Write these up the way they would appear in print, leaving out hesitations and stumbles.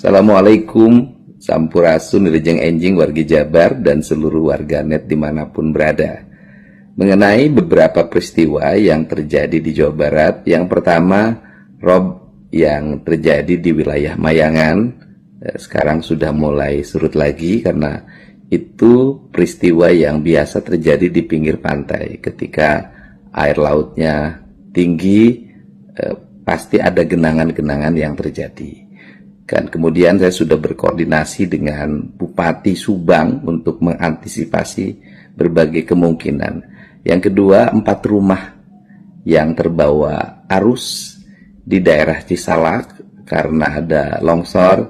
Assalamualaikum, Sampurasun, Wilujeng Enjing, wargi Jabar, dan seluruh warganet dimanapun berada. Mengenai beberapa peristiwa yang terjadi di Jawa Barat, yang pertama, rob yang terjadi di wilayah Mayangan, sekarang sudah mulai surut lagi karena itu peristiwa yang biasa terjadi di pinggir pantai. Ketika air lautnya tinggi, pasti ada genangan-genangan yang terjadi. Dan kemudian saya sudah berkoordinasi dengan Bupati Subang untuk mengantisipasi berbagai kemungkinan. Yang kedua, 4 rumah yang terbawa arus di daerah Cisalak karena ada longsor,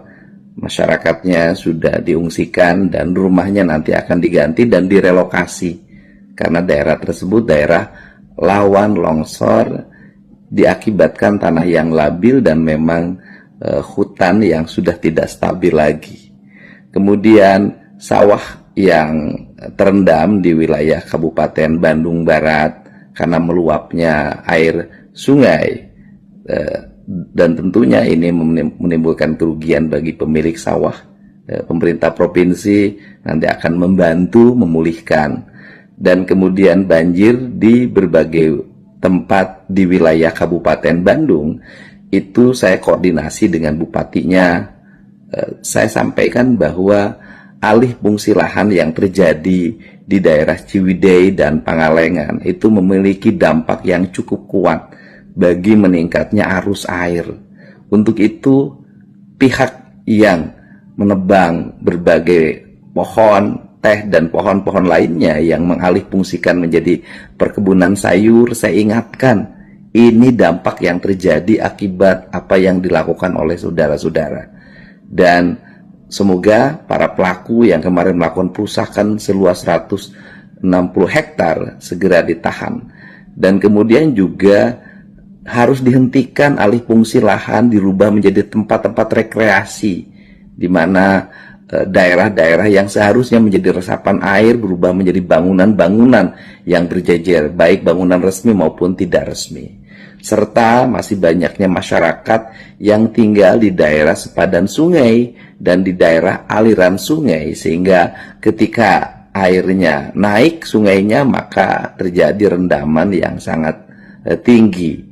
masyarakatnya sudah diungsikan dan rumahnya nanti akan diganti dan direlokasi karena daerah tersebut daerah rawan longsor diakibatkan tanah yang labil dan memang hutan yang sudah tidak stabil lagi. Kemudian sawah yang terendam di wilayah Kabupaten Bandung Barat karena meluapnya air sungai, dan tentunya ini menimbulkan kerugian bagi pemilik sawah. Pemerintah provinsi nanti akan membantu memulihkan. Dan kemudian banjir di berbagai tempat di wilayah Kabupaten Bandung, itu saya koordinasi dengan bupatinya. Saya sampaikan bahwa alih fungsi lahan yang terjadi di daerah Ciwidey dan Pangalengan itu memiliki dampak yang cukup kuat bagi meningkatnya arus air. Untuk itu, pihak yang menebang berbagai pohon teh dan pohon-pohon lainnya yang mengalih fungsikan menjadi perkebunan sayur, saya ingatkan, ini dampak yang terjadi akibat apa yang dilakukan oleh saudara-saudara. Dan semoga para pelaku yang kemarin melakukan perusakan seluas 160 hektar segera ditahan. Dan kemudian juga harus dihentikan alih fungsi lahan, dirubah menjadi tempat-tempat rekreasi, di mana daerah-daerah yang seharusnya menjadi resapan air berubah menjadi bangunan-bangunan yang berjejer, baik bangunan resmi maupun tidak resmi. Serta masih banyaknya masyarakat yang tinggal di daerah sepadan sungai dan di daerah aliran sungai, sehingga ketika airnya naik sungainya maka terjadi rendaman yang sangat tinggi.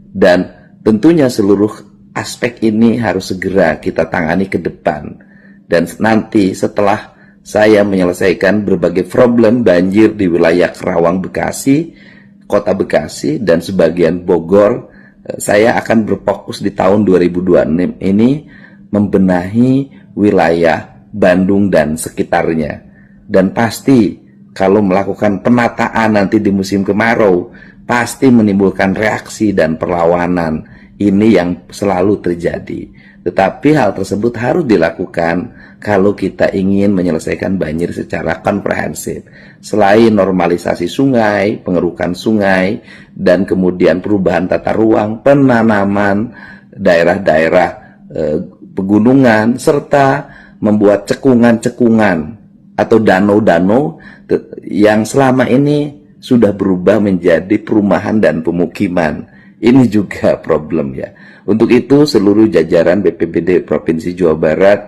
Dan tentunya seluruh aspek ini harus segera kita tangani ke depan. Dan nanti setelah saya menyelesaikan berbagai problem banjir di wilayah Kerawang, Bekasi, Kota Bekasi, dan sebagian Bogor, saya akan berfokus di tahun 2026 ini membenahi wilayah Bandung dan sekitarnya. Dan pasti kalau melakukan penataan nanti di musim kemarau, pasti menimbulkan reaksi dan perlawanan. Ini yang selalu terjadi. Tetapi hal tersebut harus dilakukan kalau kita ingin menyelesaikan banjir secara komprehensif. Selain normalisasi sungai, pengerukan sungai, dan kemudian perubahan tata ruang, penanaman daerah-daerah pegunungan, serta membuat cekungan-cekungan atau danau-danau yang selama ini sudah berubah menjadi perumahan dan pemukiman. Ini juga problem ya. Untuk itu seluruh jajaran BPBD Provinsi Jawa Barat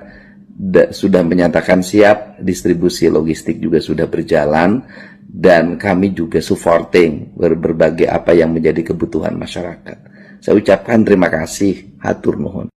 sudah menyatakan siap, distribusi logistik juga sudah berjalan, dan kami juga supporting berbagai apa yang menjadi kebutuhan masyarakat. Saya ucapkan terima kasih, hatur nuhun.